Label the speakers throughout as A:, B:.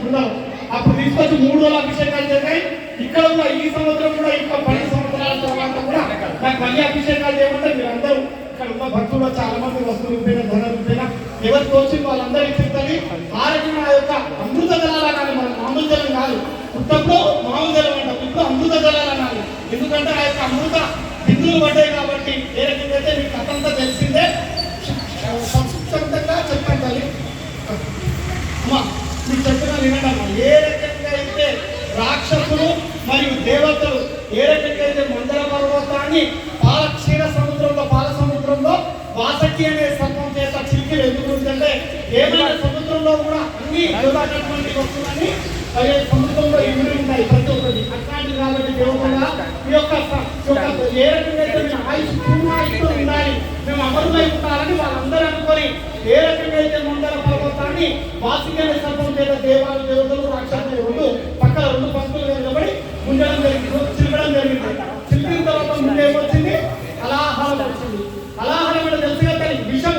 A: బృందం అప్పుడు తీసుకొచ్చి 3 రోజుల అభిషేకాలు జరిగాయి. ఇక్కడ కూడా ఈ సంవత్సరం కూడా ఇంకా 10 సంవత్సరాల తర్వాత కూడా నాకు మళ్ళీ అభిషేకాలు చేయమంటే మీరందరూ ఇక్కడ ఉన్న భక్తులు చాలా మంది వస్తువులు రూపేణ ధన రూపేణ ఎవరు తోచింది వాళ్ళందరికీ చెప్తుంది. ఆ రకంగా ఆ యొక్క అమృత జలాలు అనాలి, మన మామూలు జలం కాదు. పుట్టప్పుడు మామూలు జలం అంటాం, ఇప్పుడు అమృత జలాలు అనాలి. ఎందుకంటే ఆ యొక్క అమృత బిందువులు పడ్డాయి కాబట్టి. ఏ రకంగా అయితే మీకు కథంతా తెలిసిందే, సంక్షిప్తంగా చెప్పండి అమ్మా. మీకు చెప్పిన వినడమ్మా. ఏ రకంగా అయితే రాక్షసులు మరియు దేవతలు ఏ రకంగా అయితే మందర పర్వతాన్ని క్షీర సముద్రంలో పాల సముద్రంలో వాసకి అనే సర్పం చేత చిలికిలు ఎందుకుంటే ఏమైనా సముద్రంలో కూడా అన్ని దేవతటువంటి వస్తువులన్నీ సముద్రంలో ఇమిడి ఉంటాయి ప్రతి ఒక్కటి అట్లాంటి కాబట్టి దేవతగా ఈ యొక్క ఏ రకంగా అయితే మేము ఆయుష్ పూర్ణాయుతో ఉండాలి, మేము అమరులై ఉంటారని వాళ్ళందరూ అనుకొని ఏ రకంగా అయితే మందర పర్వతాన్ని వాసికి అనే సర్పం చేత దేవతలు రాక్షసులు పక్కన 2 పంక్తులు నిలబడి ముందడం జరిగింది, చిలకడం జరిగింది. చిలికిన తర్వాత ముందు ఏమొచ్చింది? అలాహారం వచ్చింది. అలాహారం అంటే తెలుసుగా కానీ విషం.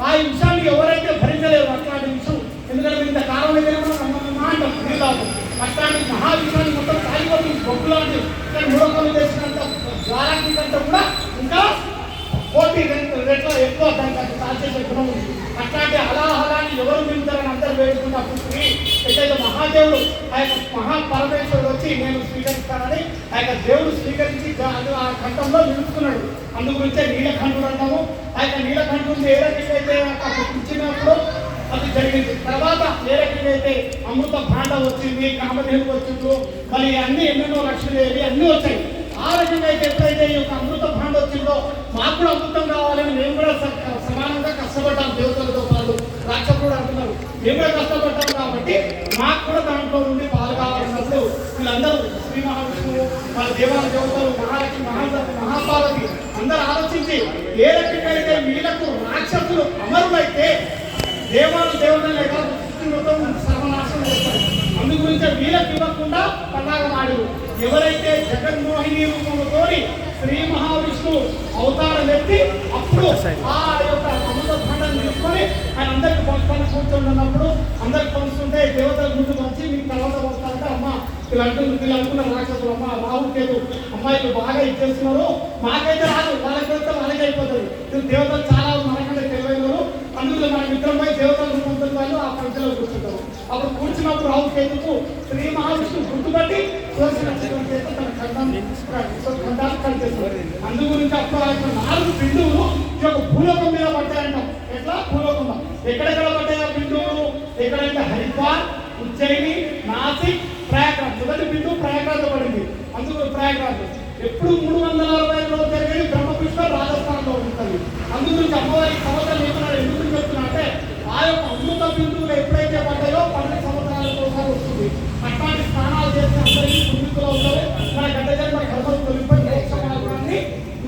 A: ఆ విషయాన్ని ఎవరైతే భరించలేరు అట్లాంటి విషం, ఎందుకంటే ఇంత కాలం అయితే అంటాం నీళ్ళు అట్లాంటి మహావిషయాన్ని మొత్తం తాగిపోతుంది బొగ్గు లాంటి. కానీ మూడొకరు చేసినంత ద్వారాకి కంటే కూడా ఇంకా 40 రెట్ల ఎక్కువ దానికి సాధ్యత గుణం ఉంది. అట్లాంటి అలాహారాన్ని ఎవరు మిగుతారని అందరూ వేడుకున్నప్పుడు ఎట్లయితే మహాదేవుడు ఆ యొక్క మహాపరమేశ్వరుడు వచ్చి నేను స్వీకరిస్తానని ఆ యొక్క దేవుడు స్వీకరించి ఆ కంఠంలో నిలుపుకున్నాడు. అందు గురించే నీలకంఠుడు అంటాము. ఆ యొక్క నీలకంఠుడు ఏ రకంగా అయితే ఇచ్చినప్పుడు అది జరిగింది. తర్వాత ఏ రకంగా అయితే అమృత భాండ వచ్చింది, కామధేను వచ్చిందో మళ్ళీ అన్ని ఎన్నెన్నో లక్ష్మీదేవి అన్నీ వచ్చాయి. ఆ రకంగా అయితే ఎప్పుడైతే ఈ యొక్క అమృత భాండ వచ్చిందో మాకు కూడా అమృతం కావాలని మేము కూడా సమానంగా కష్టపడ్డాం. దేవతలతో పాటు రాక్షసుడు అంటున్నారు, మేము కూడా కష్టపడ్డాం కాబట్టి మాకు కూడా దాంట్లో నుండి పాలు కావాలన్నప్పుడు వీళ్ళందరూ శ్రీ మహావిష్ణువు వాళ్ళ దేవతలు మహాలక్ష్మి మహాపాలకి అందరూ ఆలోచించి ఏ రకంగా అయితే వీళ్ళకు రాక్షసులు అమరులైతే దేవతలు లేదా మొత్తం సర్వనాశనం చేస్తారు. అందు గురించి వీళ్ళకి ఇవ్వకుండా పన్నాగం ఆడు. ఎవరైతే జగన్మోహిని రూపంతో శ్రీ మహావిష్ణువు అవతారం ఎత్తి అప్పుడు ఆ యొక్క అమృత భాండాన్ని తీసుకొని ఆయన అందరికి పంచుకొని కూర్చుంటున్నప్పుడు అందరికి పంచుతుంటే దేవతల ముందు వచ్చి మీకు తర్వాత వస్తారంటే అమ్మ వీళ్ళు అనుకున్న రాక్షసులు అమ్మ రాహుల్ కేతు అమ్మాయిలు బాగా ఇచ్చేస్తున్నారు, మాకైతే రాదు, వాళ్ళకి వెళ్తే వాళ్ళకి అయిపోతుంది. దేవతలు చాలా మనకంటే తెలివైనరు, అందులో మన మిత్రమై దేవతల రూపంతో వాళ్ళు ఆ పంచలో కూర్చుంటారు. అప్పుడు కూర్చున్నప్పుడు రాహుల్ కేతుకు శ్రీ మహావిష్ణువు గుర్తుపట్టి తన ఖండాలు కలిగేస్తారు. అందు గురించి అప్పుడు ఆ యొక్క 4 బిందువులు ఈ యొక్క భూలోకం మీద పడ్డాయంటాం. ఎట్లా భూలోకంలో ఎక్కడెక్కడ పడ్డాయి ఆ బిందువులు? ఎక్కడైతే హరిద్వార్, ఉజ్జయిని, నాసిక్, ప్రయాగ్రాజ్. మొదటి బిందువు ప్రయాగ్రాజ్ పడింది. అందుకు ప్రయాగ్రాజ్ ఎప్పుడు 365 జరిగేది బ్రహ్మపుష్ప రాజస్థాన్లో ఉంటుంది. అందు గురించి అమ్మవారి సంవత్సరాలు ఏమన్నా ఎందుకు చెప్తున్నా అంటే ఆ యొక్క అమృత బిందువులు ఎప్పుడైతే పడ్డాయో 12 సంవత్సరాలకు ఒకసారి వస్తుంది. అట్లాంటి స్నానాలు చేసిన అందరికీ పుణ్యతులు అవుతారు. మన గడ్డ జన్మ గర్భం తొలిపోయి మోక్ష మార్గాన్ని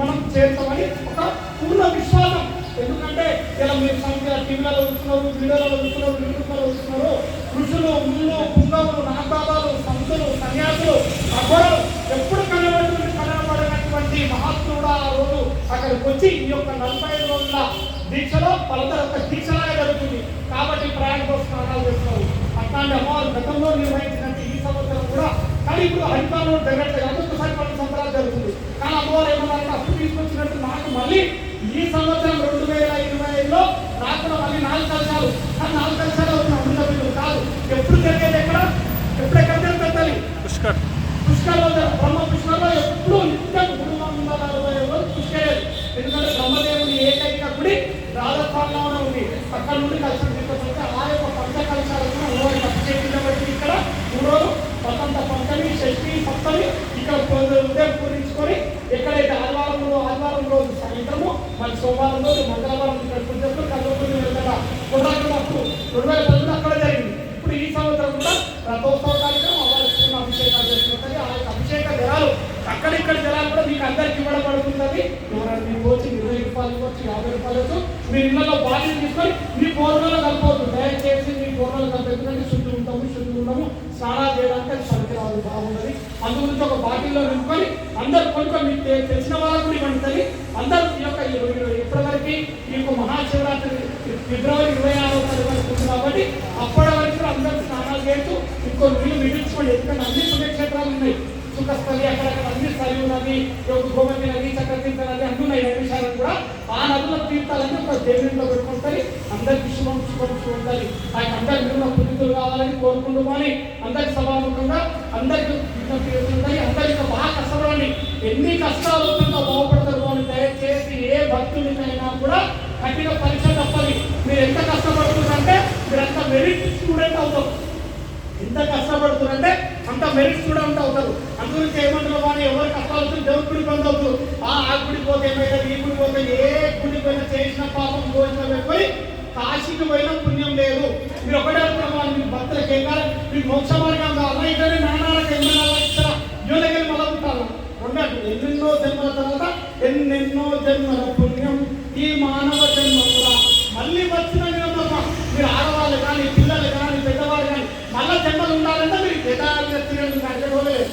A: మనం చేస్తామని ఒక పూర్ణ విశ్వాసం. ఎందుకంటే ఇలా మీరు టీవీలలో చూస్తున్నారు, వీడియోలలో చూస్తున్నారు, యూట్యూబ్లో చూస్తున్నారు. ఋషులు, ముళ్ళు, పుంగవులు, నాగబాబాలు, సంతులు, సన్యాసులు, అఘోరాలు ఎప్పుడు కనబడినటువంటి మహాత్ముడు ఆ రోజు అక్కడికి వచ్చి ఈ యొక్క 45 రోజుల దీక్షలో పలతర ఒక దీక్షలాగా జరుగుతుంది. కాబట్టి ప్రయాణంలో స్నానాలు చేస్తున్నారు. అట్లాంటి అమ్మవారు గతంలో నిర్వహించినట్టు ఈ సంవత్సరం కూడా, కానీ ఇప్పుడు హరిద్వారంలో జరగట్లేదు. ఒక్కొక్కసారి 10 సంవత్సరాలు జరుగుతుంది. కానీ అమ్మవారు ఏమన్నారంటే అప్పుడు తీసుకొచ్చినట్టు నాకు మళ్ళీ ఈ సంవత్సరం 2025లో నాకు మళ్ళీ 4 కలశాలు, కానీ 4 కలశాలు అమృత బిందువులు కాదు. ఎప్పుడు జరిగేది ఎప్పుడెక్కడ జరుగుతుంది? పుష్కరంలో బ్రహ్మ పుష్కరంలో ఎప్పుడు నిత్యం 360 రోజులు పుష్కరేది. ఎందుకంటే బ్రహ్మదేవుని ఏకైక గుడి రాజస్థాన్లోనే ఉంది. అక్కడ నుండి కలశం తీసుకొస్తే ఆ యొక్క పంచ కలశాలను అభిషేకించబట్టి ఇక్కడ 3 రోజులు వసంత పంచమి, షష్ఠి, సప్తమి ఇక్కడ ఉదయం పూజించుకొని ఎక్కడైతే ఆదివారం రోజు సాయంత్రము మళ్ళీ సోమవారం రోజు మంగళవారం ఇక్కడ పూజ చేసుకుని కల్లోపూజ వెళ్తారా కొడాకున్నప్పుడు 2010 అక్కడ జరిగింది. ఇప్పుడు ఈ సంవత్సరం కూడా రథోత్సవ కార్యక్రమం అవ్వాల్సిన అభిషేకాలు చేసుకుంటుంది. ఆ యొక్క అభిషేక జలాలు అక్కడిక్కడ జలాలు కూడా మీకు అందరికి ఇవ్వబడుతుంది. ఎవరైనా మీకు వచ్చి 20 రూపాయలు ఇవ్వచ్చు, 50 రూపాయలు వచ్చు. మీరు ఇళ్లలో బాటిల్ తీసుకొని మీ పూర్వలో కలపవద్దు. దయచేసి మీ పూర్వలో కలిపి శుద్ధి ఉంటాము స్నానాలు చేయడానికి అది పనికిరాదు, బాగుంటుంది. అందు గురించి ఒక బాటిల్లో నింపుకొని అందరు కొనుక్కొని మీకు తెలిసిన వాళ్ళకు కూడా ఇవ్వండి. అందరూ ఈ యొక్క ఇప్పటివరకు ఈ యొక్క మహాశివరాత్రి ఫిబ్రవరి 26వ తారీఖు వరకు ఉంది కాబట్టి అప్పటి వరకు అందరూ స్నానాలు పుణ్యక్షేత్రాలు చేయొచ్చు, ఇంకో నీళ్ళు మిగిల్చుకోండి. ఎందుకంటే అన్ని పుణ్యక్షేత్రాలు ఉన్నాయి. సుఖస్థలి అక్కడక్కడ అన్ని స్థలి ఉన్నది, గోమతి నది, చక్రతీర్థ నది అన్ని ఉన్నాయి. విషయాలు కూడా ఆ నదుల తీర్థాలన్నీ ఒక దేవునిలో పెట్టుకుంటారు. అందరికి శుభం ఉండాలి. ఆయన అందరి మీద పుణ్యతులు కావాలని కోరుకుంటూ కానీ అందరికి సభాముఖంగా అందరికి ఉండాలి. అందరికి బాగా కష్టపడాలి. ఎన్ని కష్టాలు వస్తుందో బాగుపడతారు అని దయచేసి ఏ భక్తుడికైనా కూడా కఠిన పరీక్ష తప్పది. మీరు ఎంత కష్టపడుతున్నారంటే మీరు అంత మెరిట్ స్టూడెంట్ అవుతారు. ఎంత కష్టపడుతున్నారంటే అంత మెరిట్ స్టూడెంట్ అవుతారు. అందుగురించి ఏమంటారు కానీ ఎవరు కష్టాలు దేవుడి గుడి బంద్ అవుతారు. ఆ గుడికి పోతే ఏమైనా, ఈ గుడికి పోతే ఏ గుడికి పోయినా చేసిన పాపం భోజనం పెట్టుకొని కాశీకి పోయినా పుణ్యం లేదు. మీరు ఒకటే అనుకున్నాను, మీ భక్తులకు ఏం కాదు, మీకు మోక్ష మార్గం కావాలా, ఇక్కడే నాణాలకు ఎన్నో ఇచ్చిన యోగకి మొదలుకుంటారు. రెండటు ఎన్నెన్నో జన్మల తర్వాత ఎన్నెన్నో జన్మల పుణ్యం ఈ మానవ జన్మల మళ్ళీ వచ్చిన మీరు ఆడవాళ్ళు కానీ పిల్లలు కానీ పెద్దవాళ్ళు కానీ మళ్ళా జన్మలు ఉండాలంటే మీరు అడగలేదు.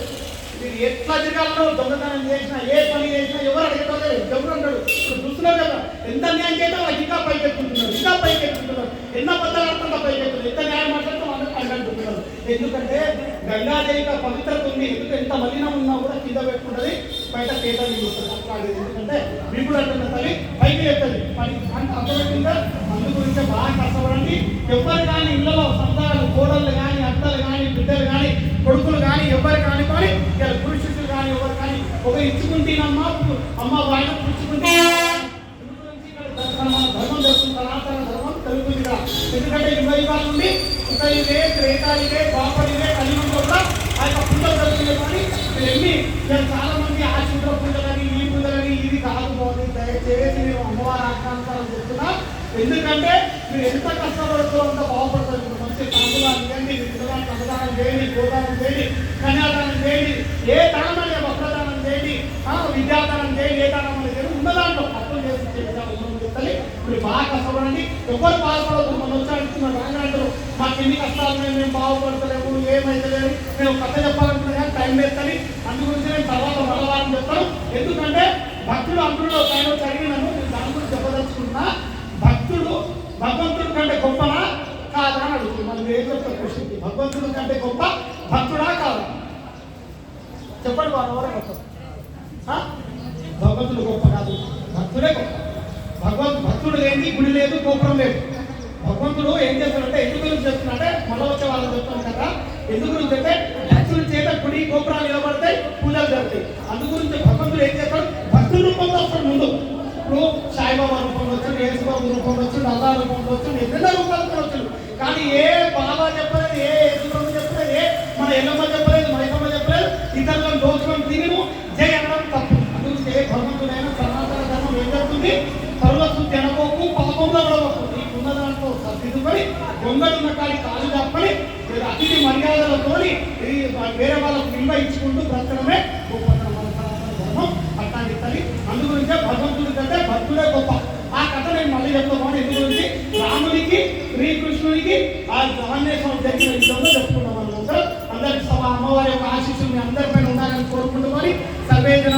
A: మీరు ఎట్లా తిరగాలో దొంగతనం చేసినా ఏ పని చేసినా ఎవరు అడగలేదు. ఎవరు అంటాడు ఇప్పుడు చూస్తున్నారు కదా, ఎంత న్యాయం చేసినా వాళ్ళకి ఇంకా పైకి ఎక్కుంటున్నారు, ఇంకా పైకి ఎక్కుంటున్నారు. ఎన్నో పెద్దలు ఆడుతుందా పైకి ఎక్కుతుంది, ఎంత న్యాయం మాట్లాడితే వాళ్ళకి పైకి అనుకుంటున్నారు. ఎందుకంటే గంగాదేవి పవిత్రత ఉంది. ఎందుకంటే ఎంత మలినం ఉన్నా కూడా కింద పెట్టుకుంటుంది, బయట కేటాలు చూస్తుంది అట్లాంటిది. ఎందుకంటే మీకు కూడా అంటున్న తల్లి పైకి ఎత్తది అంటే అర్థమైందా. అందు గురించి బాగా కష్టపడండి. ఎవరు కానీ ఇళ్లలో సంతానాలు, కోడళ్ళు కానీ, అత్తలు కానీ, బిడ్డలు కానీ, కొడుకులు కానీ ఎవరు కానీ కానీ పురుషులు కానీ ఎవరు కానీ ఒక ఇచ్చుకుంటేనమ్మా అమ్మ వాయిన పుచ్చుకుంటే ధర్మం జరుగుతుంది, సనాతన ధర్మం తెలుగుతుంది కదా. ఎందుకంటే యుగ నుండి ఇదే త్రేతాయిదే ద్వాపరిదే కలియుగంలో కూడా ఆ యొక్క పూజలు జరుగుతున్నాయి. కానీ ఎన్ని చాలా మంది ఆ శుద్ర పూజలని ఈ పూజలని ఇది కాదు బాగుంది. దయచేసి నేను అమ్మవారి ఆకాంక్షలు చెప్తున్నా. ఎందుకంటే మీరు ఎంత కష్టపడుతూ అంత బాగుపడతారు. మంచి తాంబూలాలు చేయండి, విగ్రహానికి అన్నదానం చేయండి, గోదానం చేయండి, కన్యాదానం చేయండి, ఏ దానం అనే వస్త్రదానం చేయండి, విద్యాదానం చేయండి, ఏ దానం అనేది చేయండి. ఉన్న దాంట్లో అప్పులు చేసి చెప్తాలి. మీరు బాగా కష్టపడండి. ఎవరు బాధపడదు. మనం వచ్చాడుతున్నారు రాంగారు మాకు ఎన్ని కష్టాలు మేము బాగుపడతలేము, ఏమైతే లేదు. మేము కథ చెప్పాలనుకున్నా కానీ టైం వేస్తుంది. అందుగురించి నేను తర్వాత మలవారం చెప్తాను. ఎందుకంటే భక్తుడు అందులో పైన చదివినాను, నేను దాని గురించి చెప్పదలుచుకున్నా. భక్తుడు భగవంతుడి కంటే గొప్పనా కాదా అని అడుగుతుంది. మనం ఏం చెప్తాం క్వశ్చన్కి, భగవంతుడి కంటే గొప్ప భక్తుడా కాదా చెప్పండి. వారు ఎవరే గొప్ప? భగవంతుడు గొప్ప కాదు, భక్తుడే గొప్ప. భక్తుడు లేని గుడి లేదు, గోపురం లేదు. భగవంతుడు ఏం చేస్తాడంటే ఎందుకు గురించి చెప్తున్నాడంటే మళ్ళీ వచ్చే వాళ్ళని చెప్తాను కదా. ఎందుకు గురించి అంటే భక్తుల చేత గుడి గోపురాలు నిలబడతాయి, పూజలు జరుగుతాయి. అందు గురించి భగవంతుడు ఏం చేస్తాడు, భక్తుల రూపంలో వస్తాడు. ముందు ఇప్పుడు సాయిబాబా రూపంలో వచ్చాడు, యేసుబాబు రూపంలో వచ్చాడు, అల్లా రూపంలో వచ్చాడు, ఎన్నెన్నో రూపాలతో వచ్చాడు. కానీ ఏ బాబా చెప్పలేదు, ఏ యేసుబాబు చెప్పలేదు, ఏ మన ఎల్లమ్మ చెప్పలేదు, మైసమ్మ చెప్పలేదు. ఇతరులను దోచుకొని తిని జై అనడం తప్పు. అందుకే ఏ భగవంతుడైనా సనాతన ధర్మం ఏం జరుగుతుంది, సర్వశుద్ధి అనుకోకు, పాపంలో పడవచ్చు. నీకున్న దాంట్లో సర్దిద్దుకొని దొంగలున్న కాడి కాలు తప్పని అతిథి మర్యాదలతో వేరే వాళ్ళకు నిర్వహించుకుంటూ బ్రతకడమే గొప్పతనం మన సనాతన ధర్మం. అట్లాంటి తల్లి అందుగురించే భగవంతుడి కంటే భక్తుడే గొప్ప. ఆ కథ నేను మళ్ళీ చెప్తాను. ఎందు గురించి రామునికి శ్రీకృష్ణునికి ఆ ఆంజనేయస్వామి జరిగిన విషయంలో చెప్పుకున్నాం. అందరూ అందరికి అమ్మవారి యొక్క ఆశీస్సులు మీ అందరిపైన ఉండాలని కోరుకుంటున్నాను. సర్వే జన